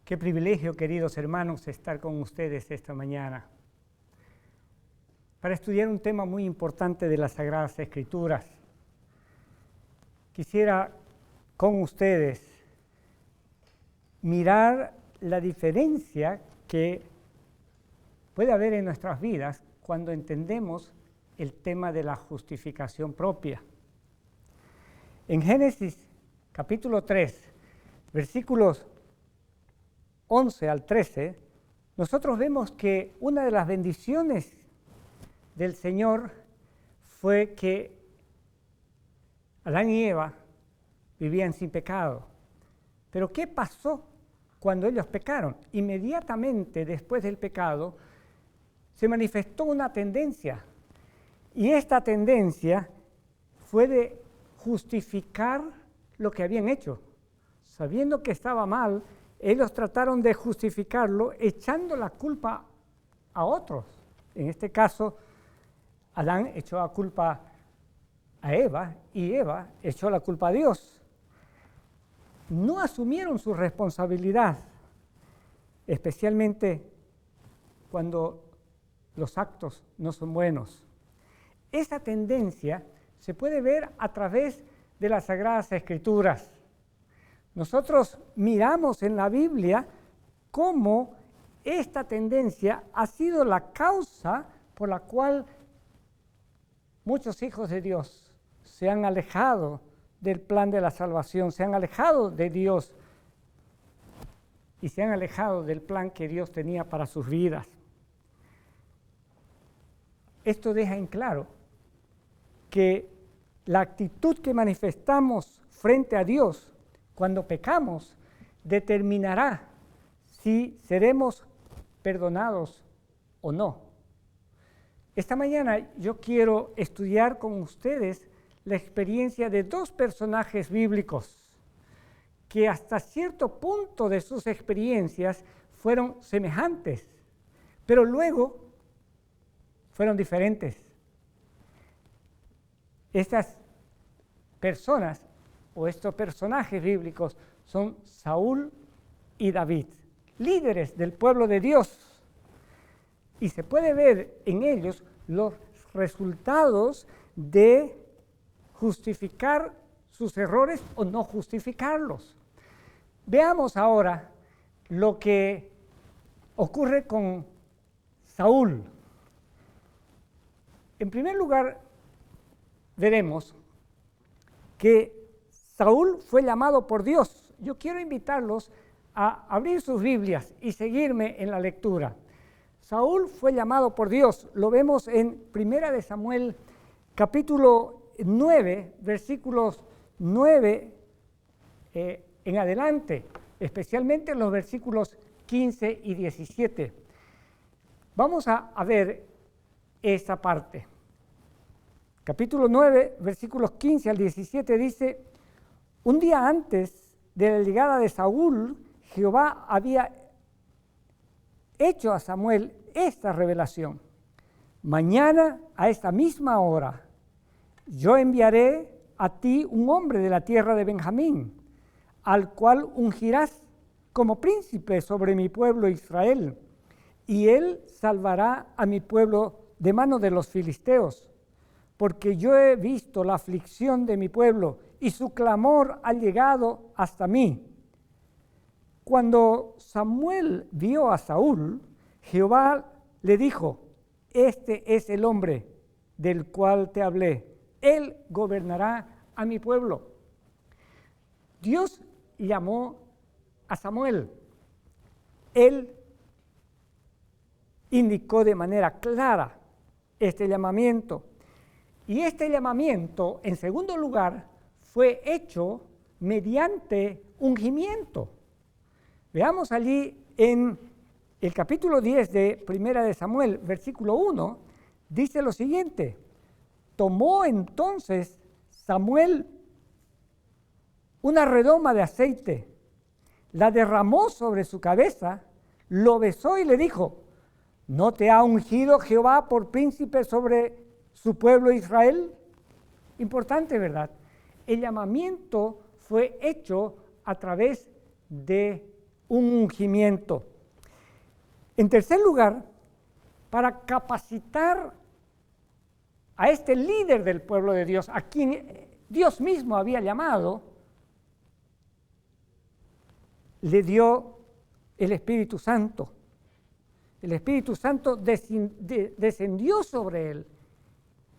Qué privilegio, queridos hermanos, estar con ustedes esta mañana para estudiar un tema muy importante de las Sagradas Escrituras. Quisiera con ustedes mirar la diferencia que puede haber en nuestras vidas cuando entendemos el tema de la justificación propia. En Génesis capítulo 3, versículos 11 al 13, nosotros vemos que una de las bendiciones del Señor fue que Adán y Eva vivían sin pecado. Pero ¿qué pasó cuando ellos pecaron? Inmediatamente después del pecado se manifestó una tendencia, y esta tendencia fue de justificar lo que habían hecho. Sabiendo que estaba mal, ellos trataron de justificarlo echando la culpa a otros. En este caso, Adán echó la culpa a Eva y Eva echó la culpa a Dios. No asumieron su responsabilidad, especialmente cuando los actos no son buenos. Esa tendencia se puede ver a través de las Sagradas Escrituras. Nosotros miramos en la Biblia cómo esta tendencia ha sido la causa por la cual muchos hijos de Dios se han alejado del plan de la salvación, se han alejado de Dios y se han alejado del plan que Dios tenía para sus vidas. Esto deja en claro que la actitud que manifestamos frente a Dios cuando pecamos determinará si seremos perdonados o no. Esta mañana yo quiero estudiar con ustedes la experiencia de dos personajes bíblicos que hasta cierto punto de sus experiencias fueron semejantes, pero luego fueron diferentes. Estas personas o estos personajes bíblicos son Saúl y David, líderes del pueblo de Dios. Y se puede ver en ellos los resultados de justificar sus errores o no justificarlos. Veamos ahora lo que ocurre con Saúl. En primer lugar, veremos que Saúl fue llamado por Dios. Yo quiero invitarlos a abrir sus Biblias y seguirme en la lectura. Saúl fue llamado por Dios. Lo vemos en 1 de Samuel, capítulo 9, versículos 9 en adelante, especialmente en los versículos 15 y 17. Vamos a ver esta parte. Capítulo 9, versículos 15 al 17 dice: un día antes de la llegada de Saúl, Jehová había hecho a Samuel esta revelación: mañana a esta misma hora yo enviaré a ti un hombre de la tierra de Benjamín, al cual ungirás como príncipe sobre mi pueblo Israel, y él salvará a mi pueblo de mano de los filisteos, porque yo he visto la aflicción de mi pueblo y su clamor ha llegado hasta mí. Cuando Samuel vio a Saúl, Jehová le dijo: este es el hombre del cual te hablé, él gobernará a mi pueblo. Dios llamó a Samuel. Él indicó de manera clara este llamamiento. Y este llamamiento, en segundo lugar, fue hecho mediante ungimiento. Veamos allí en el capítulo 10 de 1 de Samuel, versículo 1, dice lo siguiente: tomó entonces Samuel una redoma de aceite, la derramó sobre su cabeza, lo besó y le dijo: ¿no te ha ungido Jehová por príncipe sobre su pueblo Israel? Importante, ¿verdad? El llamamiento fue hecho a través de un ungimiento. En tercer lugar, para capacitar a este líder del pueblo de Dios, a quien Dios mismo había llamado, le dio el Espíritu Santo. El Espíritu Santo descendió sobre él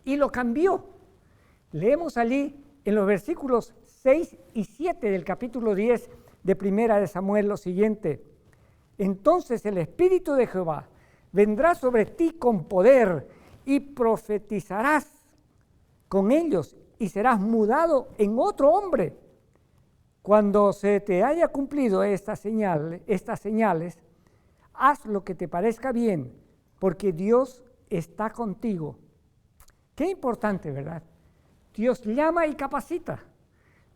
y lo cambió. Leemos allí en los versículos 6 y 7 del capítulo 10 de Primera de Samuel lo siguiente: entonces el Espíritu de Jehová vendrá sobre ti con poder y profetizarás con ellos y serás mudado en otro hombre. Cuando se te haya cumplido estas señales, haz lo que te parezca bien, porque Dios está contigo. Qué importante, ¿verdad? Dios llama y capacita.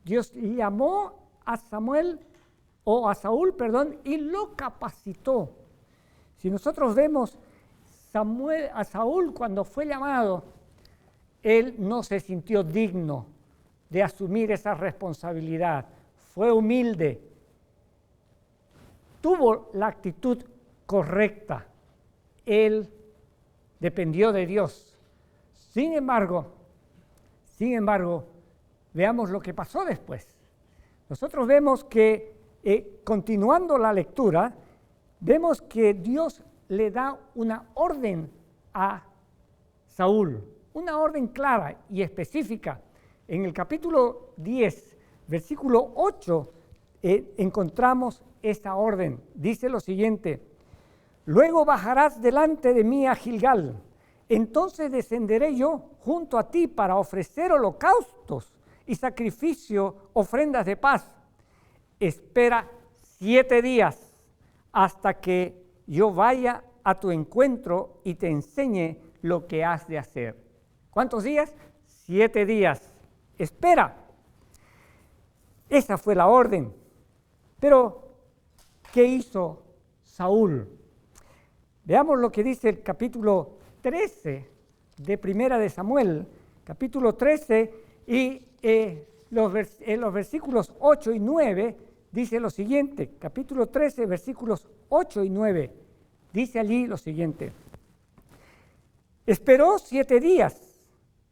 Dios llamó a Saúl, y lo capacitó. Si nosotros vemos a Saúl cuando fue llamado, él no se sintió digno de asumir esa responsabilidad. Fue humilde. Tuvo la actitud correcta. Él dependió de Dios. Sin embargo, veamos lo que pasó después. Nosotros vemos que, continuando la lectura, vemos que Dios le da una orden a Saúl, una orden clara y específica. En el capítulo 10, versículo 8, encontramos esta orden. Dice lo siguiente: luego bajarás delante de mí a Gilgal, entonces descenderé yo junto a ti para ofrecer holocaustos y sacrificio, ofrendas de paz. Espera 7 días hasta que yo vaya a tu encuentro y te enseñe lo que has de hacer. ¿Cuántos días? 7 días. Espera. Esa fue la orden. Pero, ¿qué hizo Saúl? Veamos lo que dice el capítulo 13 de Primera de Samuel, capítulo 13, y en los versículos 8 y 9 dice lo siguiente. Capítulo 13, versículos 8 y 9, dice allí lo siguiente: esperó 7 días.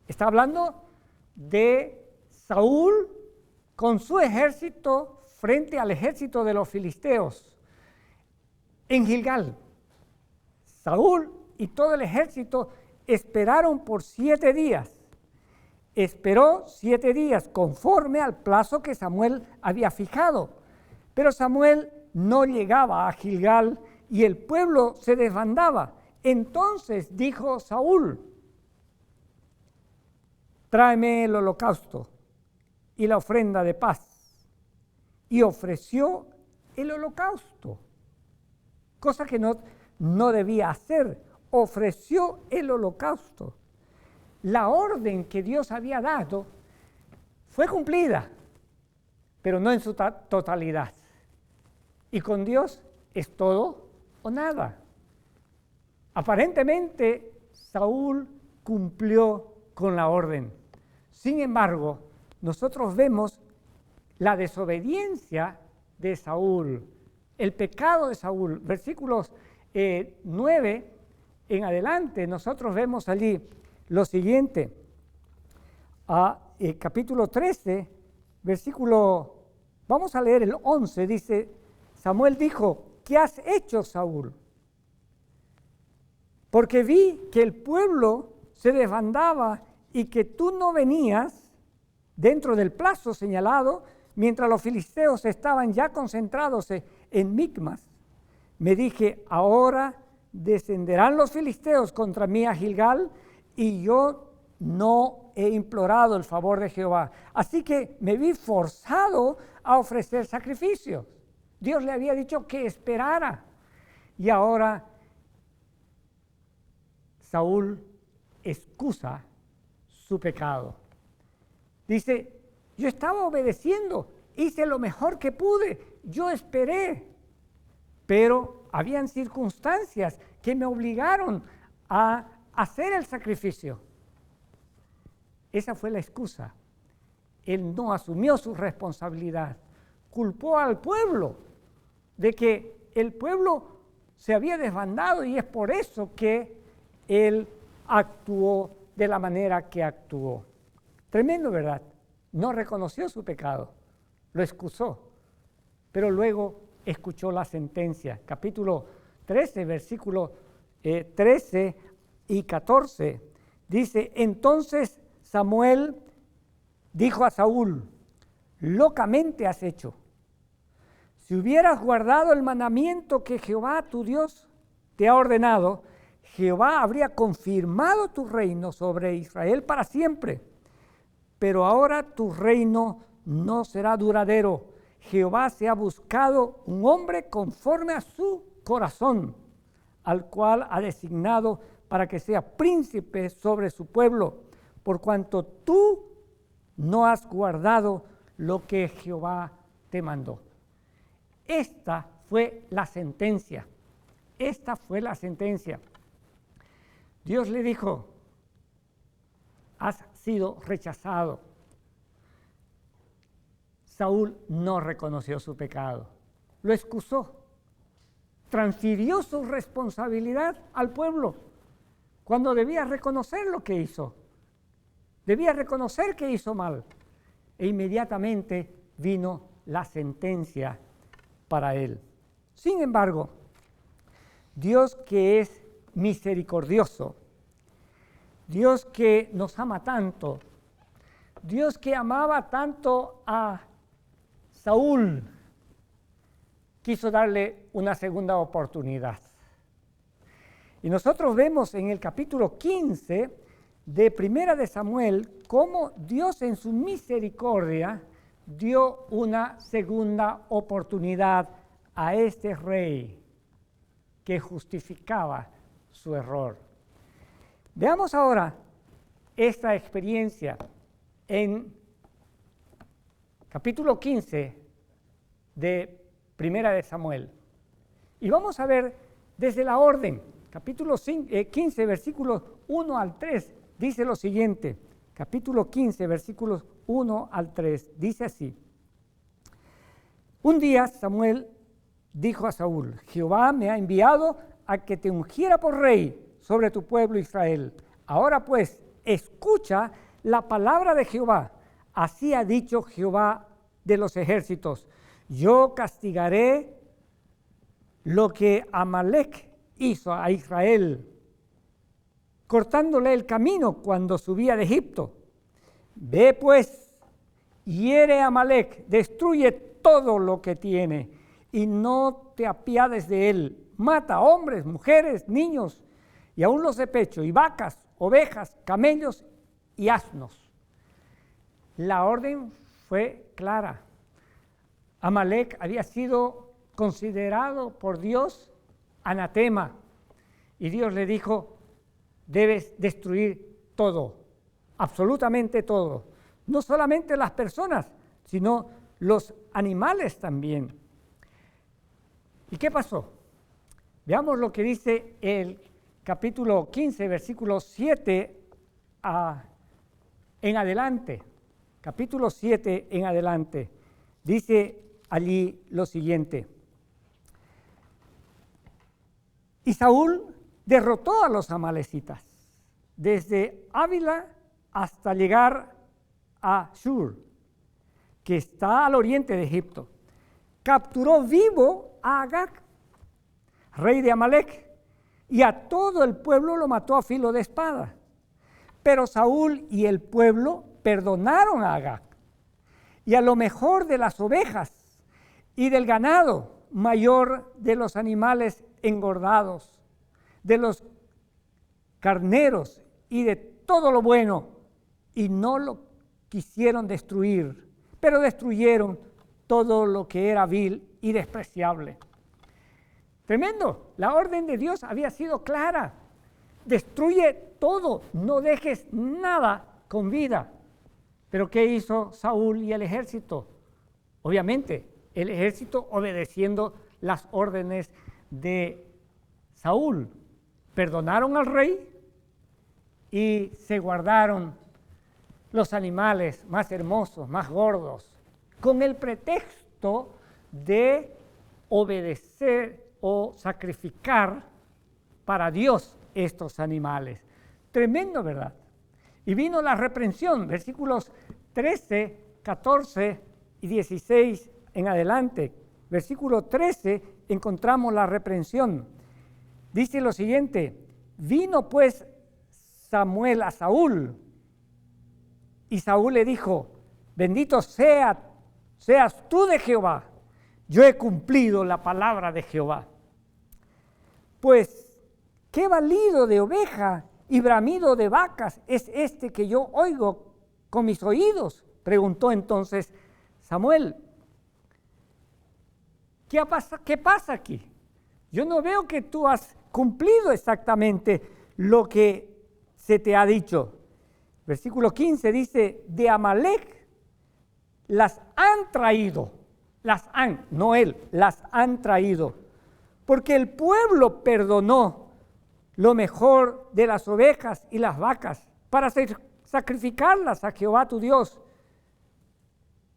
Está hablando de Saúl con su ejército frente al ejército de los filisteos en Gilgal. Saúl y todo el ejército esperaron por 7 días. Esperó 7 días conforme al plazo que Samuel había fijado. Pero Samuel no llegaba a Gilgal y el pueblo se desbandaba. Entonces dijo Saúl: tráeme el holocausto y la ofrenda de paz. Y ofreció el holocausto, cosa que no debía hacer. Ofreció el holocausto. La orden que Dios había dado fue cumplida, pero no en su totalidad. Y con Dios es todo o nada. Aparentemente, Saúl cumplió con la orden. Sin embargo, nosotros vemos la desobediencia de Saúl, el pecado de Saúl. Versículos 9 en adelante, nosotros vemos allí lo siguiente. Capítulo 13, vamos a leer el 11, dice: Samuel dijo: ¿qué has hecho, Saúl? Porque vi que el pueblo se desbandaba y que tú no venías dentro del plazo señalado, mientras los filisteos estaban ya concentrados en Micmas. Me dije: ahora descenderán los filisteos contra mí a Gilgal, y yo no he implorado el favor de Jehová. Así que me vi forzado a ofrecer sacrificios. Dios le había dicho que esperara. Y ahora Saúl excusa su pecado. Dice: yo estaba obedeciendo, hice lo mejor que pude, yo esperé, pero habían circunstancias que me obligaron a hacer el sacrificio. Esa fue la excusa. Él no asumió su responsabilidad, culpó al pueblo de que el pueblo se había desbandado y es por eso que él actuó de la manera que actuó. Tremendo, ¿verdad? No reconoció su pecado, lo excusó, pero luego escuchó la sentencia. Capítulo 13, versículos 13 y 14, dice: entonces Samuel dijo a Saúl: locamente has hecho. Si hubieras guardado el mandamiento que Jehová tu Dios te ha ordenado, Jehová habría confirmado tu reino sobre Israel para siempre. Pero ahora tu reino no será duradero. Jehová se ha buscado un hombre conforme a su corazón, al cual ha designado para que sea príncipe sobre su pueblo, por cuanto tú no has guardado lo que Jehová te mandó. Esta fue la sentencia. Esta fue la sentencia. Dios le dijo: has sido rechazado. Saúl no reconoció su pecado, lo excusó, transfirió su responsabilidad al pueblo, cuando debía reconocer lo que hizo, debía reconocer que hizo mal, e inmediatamente vino la sentencia para él. Sin embargo, Dios, que es misericordioso, Dios que nos ama tanto, Dios que amaba tanto a Saúl, quiso darle una segunda oportunidad. Y nosotros vemos en el capítulo 15 de Primera de Samuel cómo Dios en su misericordia dio una segunda oportunidad a este rey que justificaba su error. Veamos ahora esta experiencia en capítulo 15 de Primera de Samuel. Y vamos a ver desde la orden. Capítulo 15, versículos 1 al 3, dice lo siguiente. Capítulo 15, versículos 1 al 3, dice así: un día Samuel dijo a Saúl: Jehová me ha enviado a que te ungiera por rey sobre tu pueblo Israel. Ahora pues, escucha la palabra de Jehová. Así ha dicho Jehová de los ejércitos: yo castigaré lo que Amalec hizo a Israel, cortándole el camino cuando subía de Egipto. Ve pues, hiere a Amalec, destruye todo lo que tiene, y no te apiades de él. Mata hombres, mujeres, niños, y aun los de pecho, y vacas, ovejas, camellos y asnos. La orden fue clara. Amalec había sido considerado por Dios anatema, y Dios le dijo: debes destruir todo, absolutamente todo, no solamente las personas, sino los animales también. ¿Y qué pasó? Veamos lo que dice el capítulo 15, versículo 7 en adelante. Capítulo 7 en adelante. Dice allí lo siguiente: y Saúl derrotó a los amalecitas desde Ávila hasta llegar a Shur, que está al oriente de Egipto. Capturó vivo a Agag, rey de Amalec, y a todo el pueblo lo mató a filo de espada. Pero Saúl y el pueblo perdonaron a Agag, y a lo mejor de las ovejas y del ganado, mayor de los animales engordados, de los carneros y de todo lo bueno, y no lo quisieron destruir, pero destruyeron todo lo que era vil y despreciable. Tremendo, la orden de Dios había sido clara: destruye todo, no dejes nada con vida. Pero ¿qué hizo Saúl y el ejército? Obviamente, el ejército obedeciendo las órdenes de Saúl. Perdonaron al rey y se guardaron los animales más hermosos, más gordos, con el pretexto de obedecer o sacrificar para Dios estos animales. Tremendo, ¿verdad? Y vino la reprensión, versículos 13, 14 y 16 en adelante. Versículo 13 encontramos la reprensión. Dice lo siguiente: vino pues Samuel a Saúl, y Saúl le dijo: bendito seas tú de Jehová, yo he cumplido la palabra de Jehová. Pues, ¿qué balido de oveja y bramido de vacas es este que yo oigo con mis oídos? Preguntó entonces Samuel. ¿Qué pasa aquí? Yo no veo que tú has cumplido exactamente lo que se te ha dicho. Versículo 15 dice: de Amalec las han traído, no él, las han traído, porque el pueblo perdonó lo mejor de las ovejas y las vacas para sacrificarlas a Jehová tu Dios.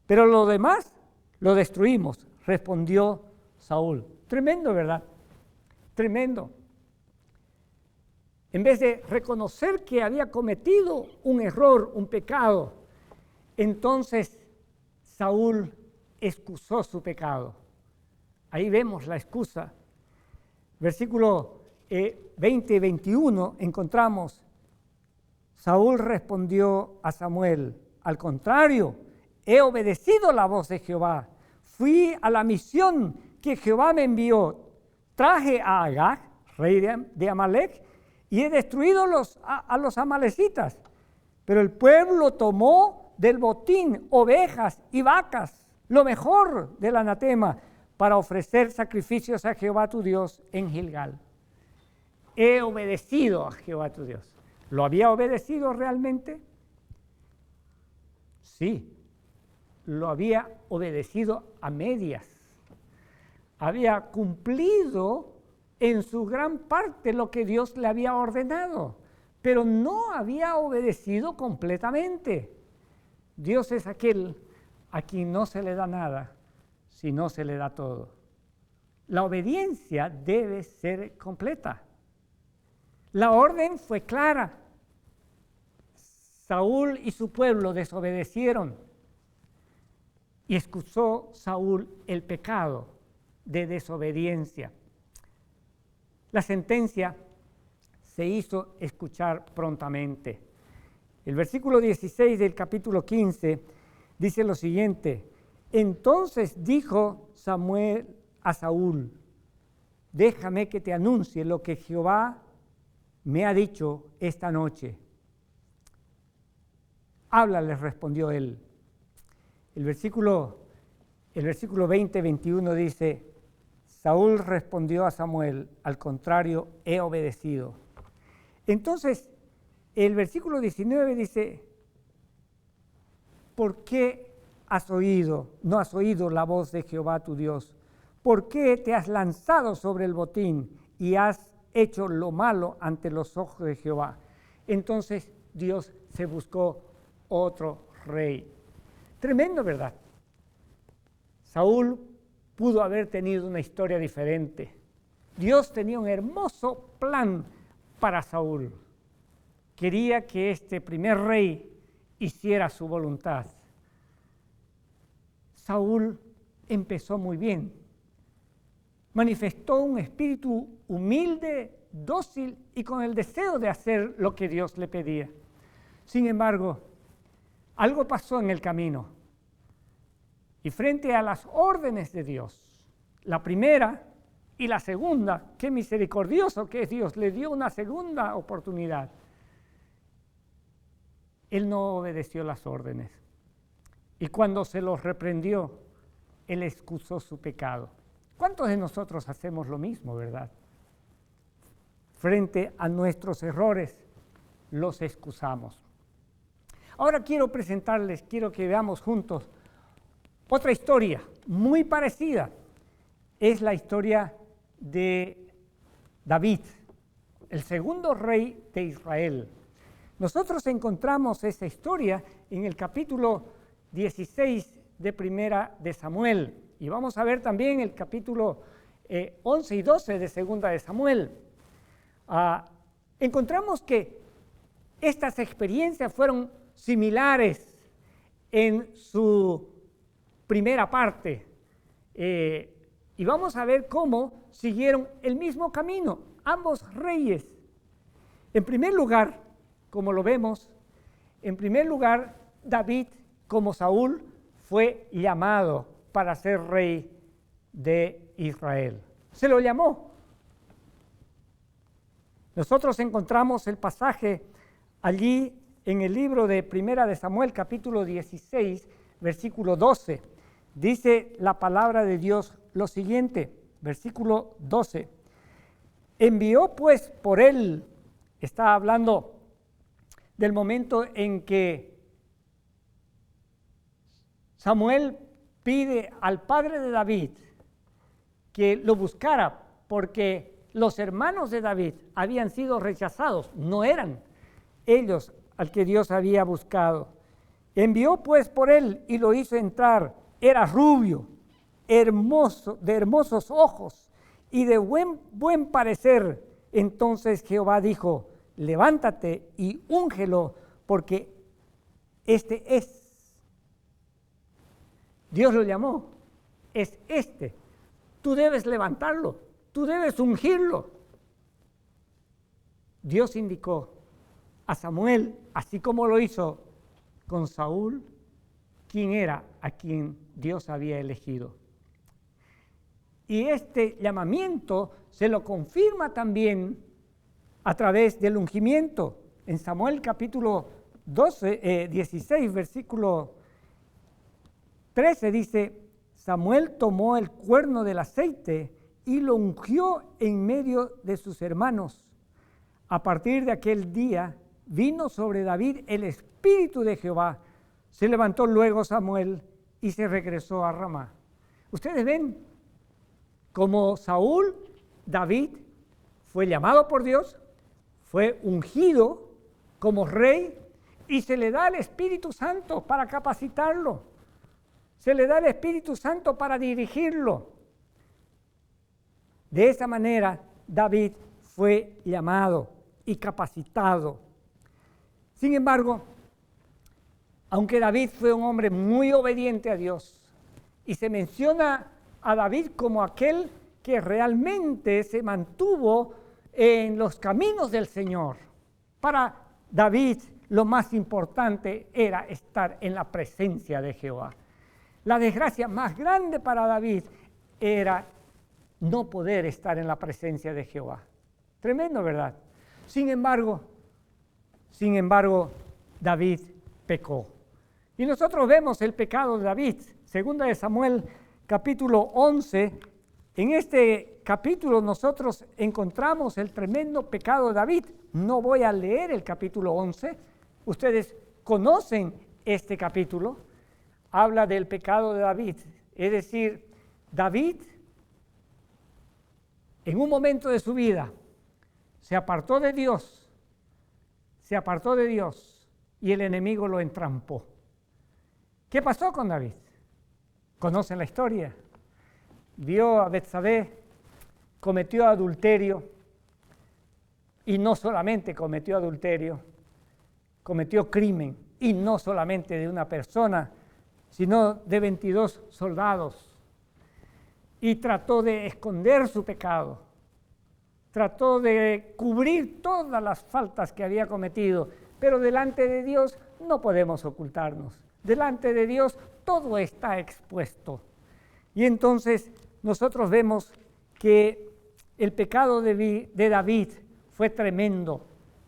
Pero lo demás lo destruimos, respondió Saúl. Tremendo, ¿verdad? Tremendo. En vez de reconocer que había cometido un error, un pecado, entonces Saúl excusó su pecado. Ahí vemos la excusa. Versículo 20 y 21 encontramos: Saúl respondió a Samuel: al contrario, he obedecido la voz de Jehová. Fui a la misión que Jehová me envió. Traje a Agag, rey de Amalec, y he destruido a los amalecitas. Pero el pueblo tomó del botín ovejas y vacas, lo mejor del anatema, para ofrecer sacrificios a Jehová tu Dios en Gilgal. He obedecido a Jehová tu Dios. ¿Lo había obedecido realmente? Sí, lo había obedecido a medias. Había cumplido en su gran parte lo que Dios le había ordenado, pero no había obedecido completamente. Dios es aquel a quien no se le da nada, sino se le da todo. La obediencia debe ser completa. La orden fue clara. Saúl y su pueblo desobedecieron y excusó Saúl el pecado de desobediencia. La sentencia se hizo escuchar prontamente. El versículo 16 del capítulo 15 dice lo siguiente: entonces dijo Samuel a Saúl: déjame que te anuncie lo que Jehová me ha dicho esta noche. Háblale, respondió él. El versículo 20-21 dice: Saúl respondió a Samuel: al contrario, he obedecido. Entonces, el versículo 19 dice: ¿por qué no has oído la voz de Jehová tu Dios? ¿Por qué te has lanzado sobre el botín y has hecho lo malo ante los ojos de Jehová? Entonces Dios se buscó otro rey. Tremendo, ¿verdad? Saúl pudo haber tenido una historia diferente. Dios tenía un hermoso plan para Saúl. Quería que este primer rey hiciera su voluntad. Saúl empezó muy bien. Manifestó un espíritu humilde, dócil y con el deseo de hacer lo que Dios le pedía. Sin embargo, algo pasó en el camino. Y frente a las órdenes de Dios, la primera y la segunda, qué misericordioso que es Dios, le dio una segunda oportunidad. Él no obedeció las órdenes. Y cuando se los reprendió, él excusó su pecado. ¿Cuántos de nosotros hacemos lo mismo, verdad? Frente a nuestros errores, los excusamos. Ahora quiero que veamos juntos otra historia muy parecida. Es la historia de David, el segundo rey de Israel. Nosotros encontramos esa historia en el capítulo 16 de Primera de Samuel. Y vamos a ver también el capítulo 11 y 12 de Segunda de Samuel, encontramos que estas experiencias fueron similares en su primera parte. Y vamos a ver cómo siguieron el mismo camino, ambos reyes. En primer lugar, como lo vemos, en primer lugar, David, como Saúl, fue llamado para ser rey de Israel. Se lo llamó. Nosotros encontramos el pasaje allí en el libro de Primera de Samuel, capítulo 16, versículo 12. Dice la palabra de Dios lo siguiente, versículo 12. Envió pues por él, está hablando del momento en que Samuel pide al padre de David que lo buscara porque los hermanos de David habían sido rechazados, no eran ellos al que Dios había buscado. Envió pues por él y lo hizo entrar. Era rubio, hermoso, de hermosos ojos y de buen parecer. Entonces Jehová dijo: levántate y úngelo, porque este es. Dios lo llamó, es este. Tú debes levantarlo, tú debes ungirlo. Dios indicó a Samuel, así como lo hizo con Saúl, quién era a quien Dios había elegido. Y este llamamiento se lo confirma también a través del ungimiento. En Samuel capítulo 16, versículo 13 dice: Samuel tomó el cuerno del aceite y lo ungió en medio de sus hermanos. A partir de aquel día vino sobre David el Espíritu de Jehová. Se levantó luego Samuel y se regresó a Ramá. Ustedes ven, como Saúl, David fue llamado por Dios, fue ungido como rey y se le da el Espíritu Santo para capacitarlo. Se le da el Espíritu Santo para dirigirlo. De esa manera, David fue llamado y capacitado. Sin embargo, aunque David fue un hombre muy obediente a Dios, y se menciona a David como aquel que realmente se mantuvo en los caminos del Señor, para David lo más importante era estar en la presencia de Jehová. La desgracia más grande para David era no poder estar en la presencia de Jehová. Tremendo, ¿verdad? Sin embargo, David pecó. Y nosotros vemos el pecado de David. Segunda de Samuel, capítulo 11. En este capítulo nosotros encontramos el tremendo pecado de David. No voy a leer el capítulo 11. Ustedes conocen este capítulo. Habla del pecado de David. Es decir, David, en un momento de su vida, se apartó de Dios y el enemigo lo entrampó. ¿Qué pasó con David? Conocen la historia. Vio a Betsabé, cometió adulterio, y no solamente cometió adulterio, cometió crimen, y no solamente de una persona, sino de 22 soldados. Y trató de esconder su pecado, trató de cubrir todas las faltas que había cometido, pero delante de Dios no podemos ocultarnos. Delante de Dios todo está expuesto. Y entonces nosotros vemos que el pecado de David fue tremendo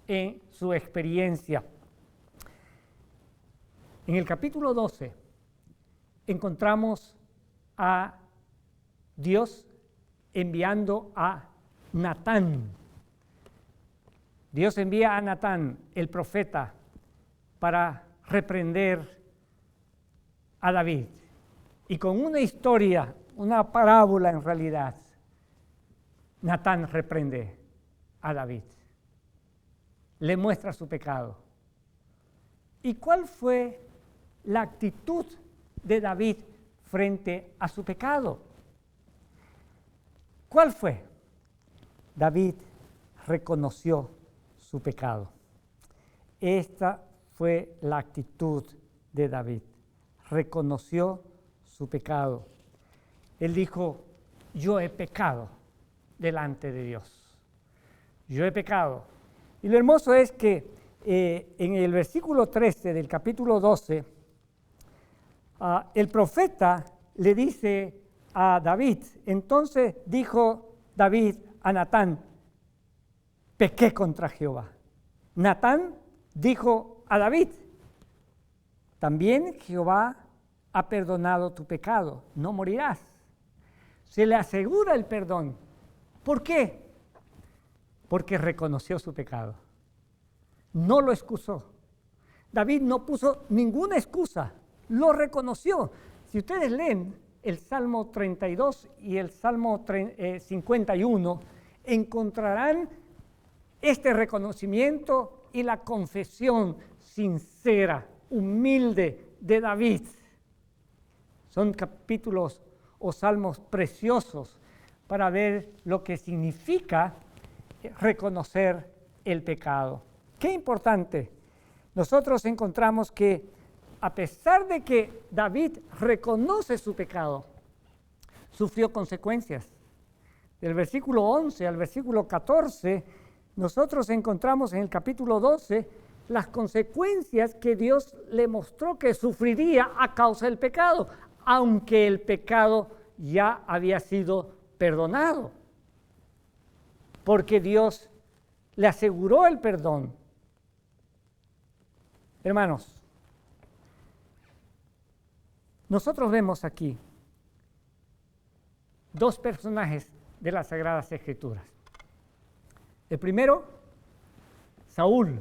en su experiencia. En el capítulo 12 encontramos a Dios enviando a Natán. Dios envía a Natán, el profeta, para reprender a David. Y con una historia, una parábola en realidad, Natán reprende a David. Le muestra su pecado. ¿Y cuál fue la actitud de David frente a su pecado? ¿Cuál fue? David reconoció su pecado. Esta fue la actitud de David. Reconoció su pecado. Él dijo, yo he pecado delante de Dios. Yo he pecado. Y lo hermoso es que en el versículo 13 del capítulo 12, el profeta le dice a David, entonces dijo David a Natán, pequé contra Jehová. Natán dijo a David, también Jehová ha perdonado tu pecado, no morirás. Se le asegura el perdón. ¿Por qué? Porque reconoció su pecado. No lo excusó. David no puso ninguna excusa, lo reconoció. Si ustedes leen el Salmo 32 y el Salmo 51, encontrarán este reconocimiento y la confesión sincera, humilde de David. Son capítulos o salmos preciosos para ver lo que significa reconocer el pecado. Qué importante. Nosotros encontramos que a pesar de que David reconoce su pecado, sufrió consecuencias. Del versículo 11 al versículo 14, nosotros encontramos en el capítulo 12 las consecuencias que Dios le mostró que sufriría a causa del pecado, aunque el pecado ya había sido perdonado, porque Dios le aseguró el perdón. Hermanos, nosotros vemos aquí dos personajes de las Sagradas Escrituras. El primero, Saúl,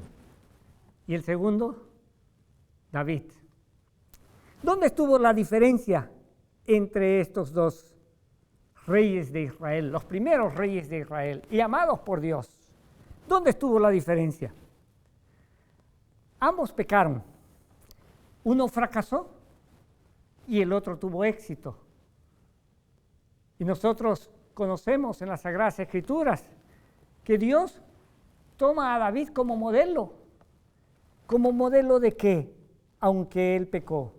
y el segundo, David. ¿Dónde estuvo la diferencia entre estos dos reyes de Israel, los primeros reyes de Israel, llamados por Dios? ¿Dónde estuvo la diferencia? Ambos pecaron. Uno fracasó y el otro tuvo éxito. Y nosotros conocemos en las Sagradas Escrituras que Dios toma a David como modelo. ¿Como modelo de qué? Aunque él pecó.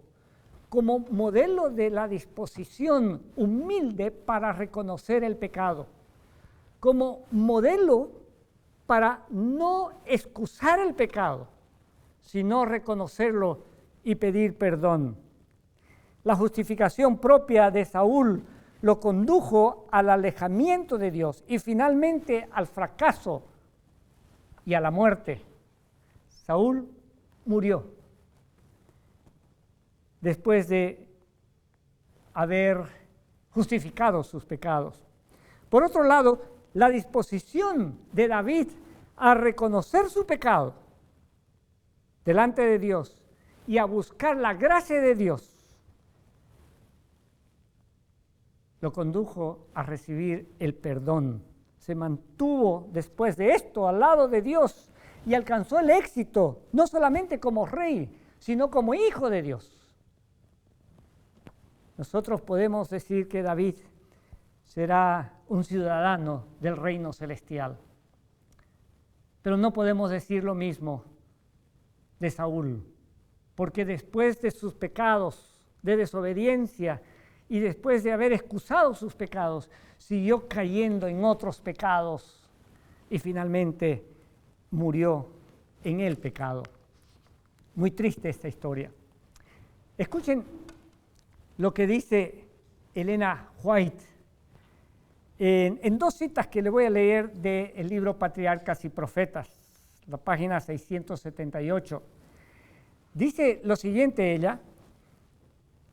Como modelo de la disposición humilde para reconocer el pecado. Como modelo para no excusar el pecado, sino reconocerlo y pedir perdón. La justificación propia de Saúl lo condujo al alejamiento de Dios y finalmente al fracaso y a la muerte. Saúl murió después de haber justificado sus pecados. Por otro lado, la disposición de David a reconocer su pecado delante de Dios y a buscar la gracia de Dios lo condujo a recibir el perdón. Se mantuvo después de esto al lado de Dios y alcanzó el éxito, no solamente como rey, sino como hijo de Dios. Nosotros podemos decir que David será un ciudadano del reino celestial, pero no podemos decir lo mismo de Saúl, porque después de sus pecados de desobediencia y después de haber excusado sus pecados, siguió cayendo en otros pecados y finalmente murió en el pecado. Muy triste esta historia. Escuchen lo que dice Elena White en dos citas que le voy a leer del libro Patriarcas y Profetas, la página 678. Dice lo siguiente ella: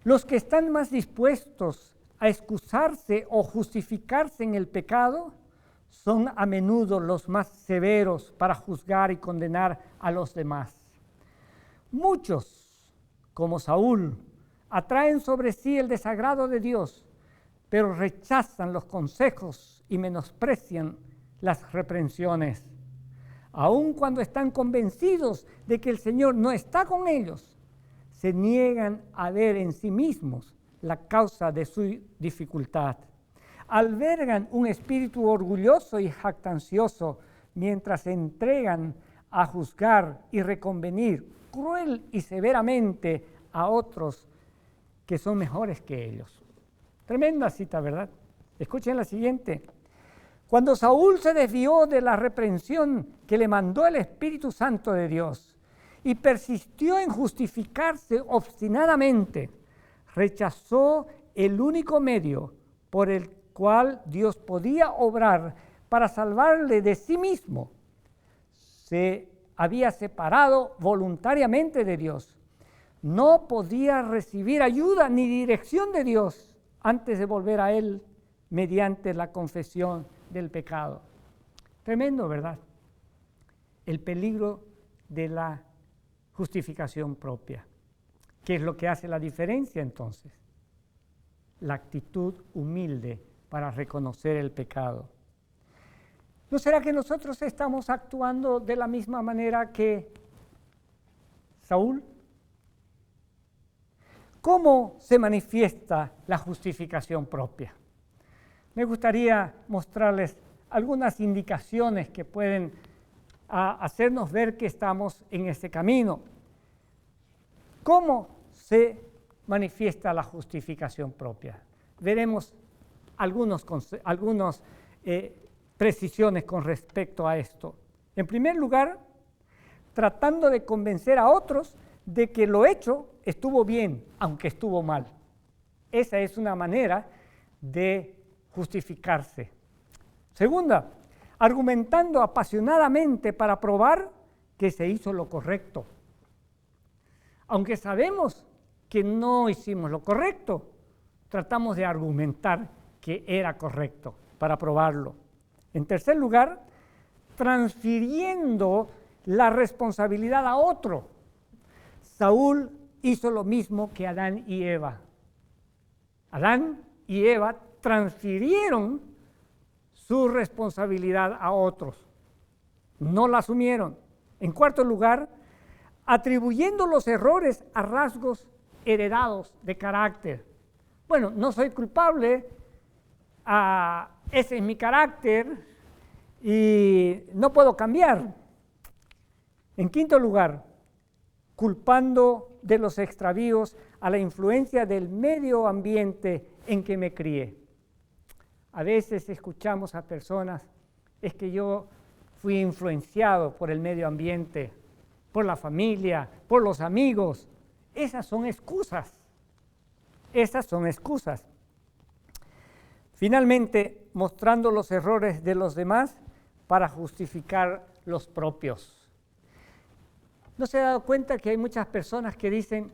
los que están más dispuestos a excusarse o justificarse en el pecado son a menudo los más severos para juzgar y condenar a los demás. Muchos, como Saúl, atraen sobre sí el desagrado de Dios, pero rechazan los consejos y menosprecian las reprensiones. Aun cuando están convencidos de que el Señor no está con ellos, se niegan a ver en sí mismos la causa de su dificultad. albergan un espíritu orgulloso y jactancioso mientras se entregan a juzgar y reconvenir cruel y severamente a otros que son mejores que ellos. Tremenda cita, ¿verdad? Escuchen la siguiente. Cuando Saúl se desvió de la reprensión que le mandó el Espíritu Santo de Dios y persistió en justificarse obstinadamente, rechazó el único medio por el cual Dios podía obrar para salvarle de sí mismo. Se había separado voluntariamente de Dios. No podía recibir ayuda ni dirección de Dios antes de volver a Él mediante la confesión del pecado. Tremendo, ¿verdad? El peligro de la justificación propia. ¿Qué es lo que hace la diferencia entonces? La actitud humilde para reconocer el pecado. ¿No será que nosotros estamos actuando de la misma manera que Saúl? ¿Cómo se manifiesta la justificación propia? Me gustaría mostrarles algunas indicaciones que pueden hacernos ver que estamos en este camino. ¿Cómo se manifiesta la justificación propia? Veremos algunas precisiones con respecto a esto. En primer lugar, tratando de convencer a otros de que lo hecho estuvo bien, aunque estuvo mal. Esa es una manera de justificarse. Segunda, argumentando apasionadamente para probar que se hizo lo correcto. Aunque sabemos que no hicimos lo correcto, tratamos de argumentar que era correcto para probarlo. En tercer lugar, transfiriendo la responsabilidad a otro. Saúl hizo lo mismo que Adán y Eva. Adán y Eva transfirieron su responsabilidad a otros. No la asumieron. En cuarto lugar, atribuyendo los errores a rasgos heredados de carácter. Bueno, no soy culpable, ese es mi carácter y no puedo cambiar. En quinto lugar, culpando de los extravíos a la influencia del medio ambiente en que me crié. A veces escuchamos a personas, es que yo fui influenciado por el medio ambiente, por la familia, por los amigos. Esas son excusas. Esas son excusas. Finalmente, mostrando los errores de los demás para justificar los propios. ¿No se ha dado cuenta que hay muchas personas que dicen,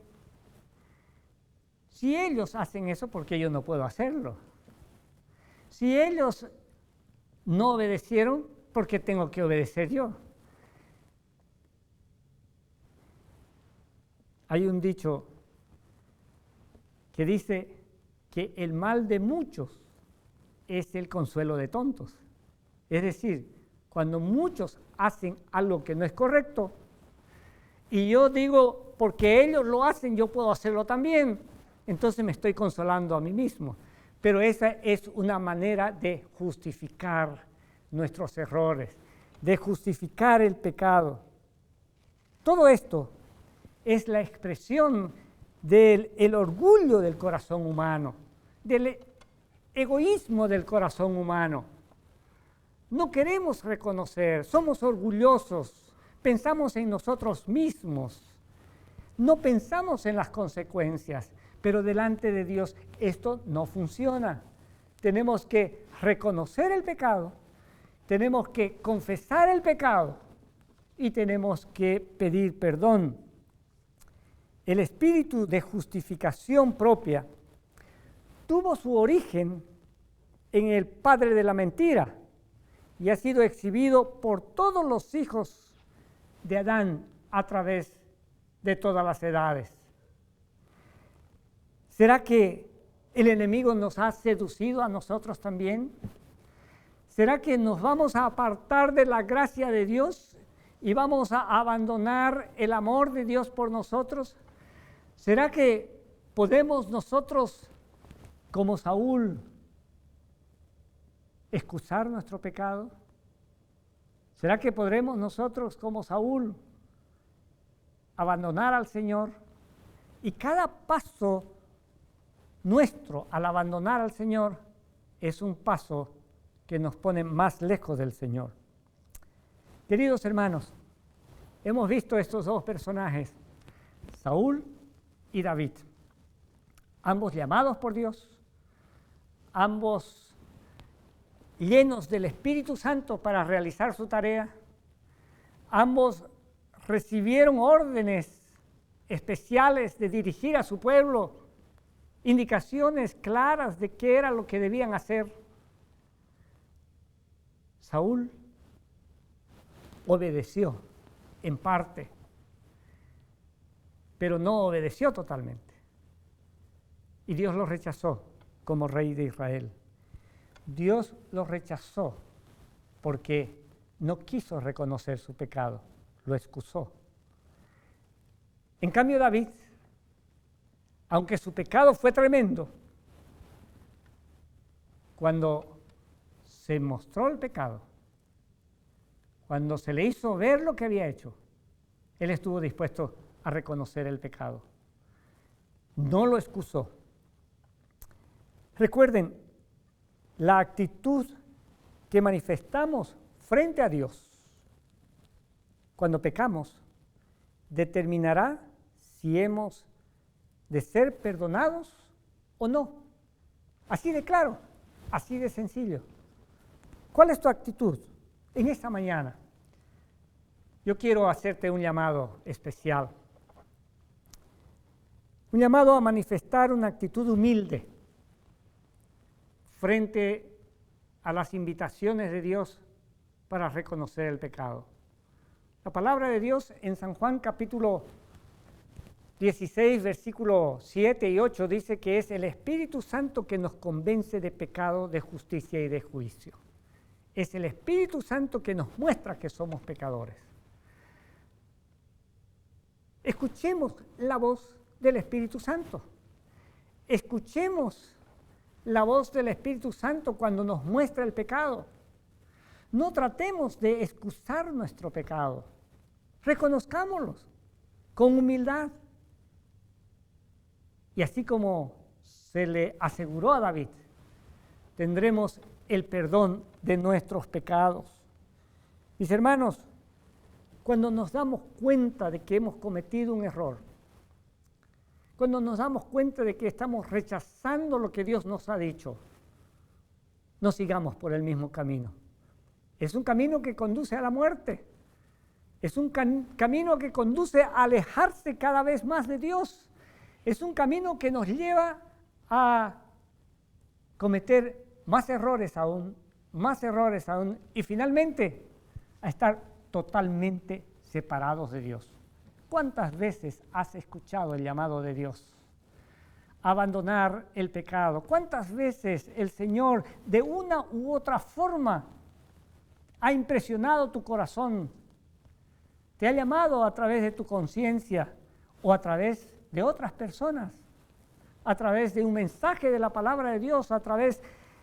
si ellos hacen eso, ¿por qué yo no puedo hacerlo? Si ellos no obedecieron, ¿por qué tengo que obedecer yo? Hay un dicho que dice que el mal de muchos es el consuelo de tontos. Es decir, cuando muchos hacen algo que no es correcto, y yo digo, porque ellos lo hacen, yo puedo hacerlo también, entonces me estoy consolando a mí mismo. Pero esa es una manera de justificar nuestros errores, de justificar el pecado. Todo esto es la expresión del orgullo del corazón humano, del egoísmo del corazón humano. No queremos reconocer, somos orgullosos, pensamos en nosotros mismos, no pensamos en las consecuencias, pero delante de Dios esto no funciona. Tenemos que reconocer el pecado, tenemos que confesar el pecado y tenemos que pedir perdón. El espíritu de justificación propia tuvo su origen en el padre de la mentira y ha sido exhibido por todos los hijos de Adán a través de todas las edades. ¿Será que el enemigo nos ha seducido a nosotros también? ¿Será que nos vamos a apartar de la gracia de Dios y vamos a abandonar el amor de Dios por nosotros? ¿Será que podemos nosotros, como Saúl, excusar nuestro pecado? ¿Será que podremos nosotros, como Saúl, abandonar al Señor? Y cada paso nuestro al abandonar al Señor es un paso que nos pone más lejos del Señor. Queridos hermanos, hemos visto estos dos personajes, Saúl y David, ambos llamados por Dios, ambos llenos del Espíritu Santo para realizar su tarea, ambos recibieron órdenes especiales de dirigir a su pueblo, indicaciones claras de qué era lo que debían hacer. Saúl obedeció en parte, pero no obedeció totalmente. Y Dios lo rechazó como rey de Israel. Dios lo rechazó porque no quiso reconocer su pecado, lo excusó. En cambio, David, aunque su pecado fue tremendo, cuando se mostró el pecado, cuando se le hizo ver lo que había hecho, él estuvo dispuesto a reconocer el pecado. No lo excusó. Recuerden, la actitud que manifestamos frente a Dios cuando pecamos determinará si hemos de ser perdonados o no. Así de claro, así de sencillo. ¿Cuál es tu actitud en esta mañana? Yo quiero hacerte un llamado especial. Un llamado a manifestar una actitud humilde frente a las invitaciones de Dios para reconocer el pecado. La palabra de Dios en San Juan capítulo 16, versículos 7 y 8 dice que es el Espíritu Santo que nos convence de pecado, de justicia y de juicio. Es el Espíritu Santo que nos muestra que somos pecadores. Escuchemos la voz del Espíritu Santo. Escuchemos la voz del Espíritu Santo cuando nos muestra el pecado. No tratemos de excusar nuestro pecado. Reconozcámoslos con humildad. Y así como se le aseguró a David, tendremos el perdón de nuestros pecados. Mis hermanos, cuando nos damos cuenta de que hemos cometido un error, cuando nos damos cuenta de que estamos rechazando lo que Dios nos ha dicho, no sigamos por el mismo camino. Es un camino que conduce a la muerte. Es un camino que conduce a alejarse cada vez más de Dios. Es un camino que nos lleva a cometer más errores aún, y finalmente a estar totalmente separados de Dios. ¿Cuántas veces has escuchado el llamado de Dios? Abandonar el pecado. ¿Cuántas veces el Señor de una u otra forma ha impresionado tu corazón? Te ha llamado a través de tu conciencia o a través de otras personas, a través de un mensaje de la palabra de Dios, a través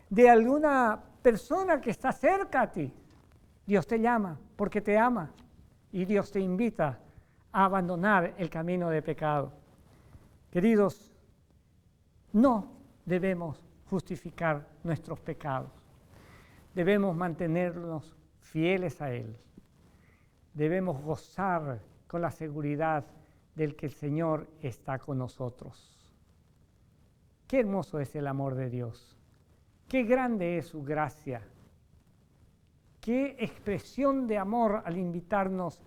de alguna persona que está cerca a ti. Dios te llama porque te ama y Dios te invita a abandonar el camino de pecado. Queridos, no debemos justificar nuestros pecados. Debemos mantenernos fieles a Él. Debemos gozar con la seguridad del que el Señor está con nosotros. Qué hermoso es el amor de Dios. Qué grande es su gracia. Qué expresión de amor al invitarnos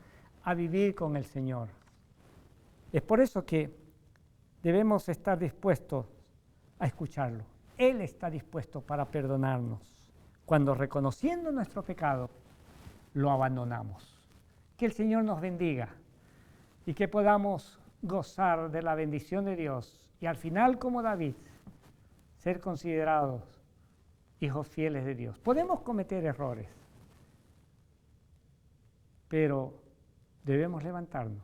a vivir con el Señor. Es por eso que debemos estar dispuestos a escucharlo. Él está dispuesto para perdonarnos cuando, reconociendo nuestro pecado, lo abandonamos. Que el Señor nos bendiga y que podamos gozar de la bendición de Dios y al final, como David, ser considerados hijos fieles de Dios. Podemos cometer errores, pero debemos levantarnos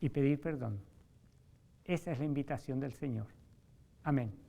y pedir perdón. Esa es la invitación del Señor. Amén.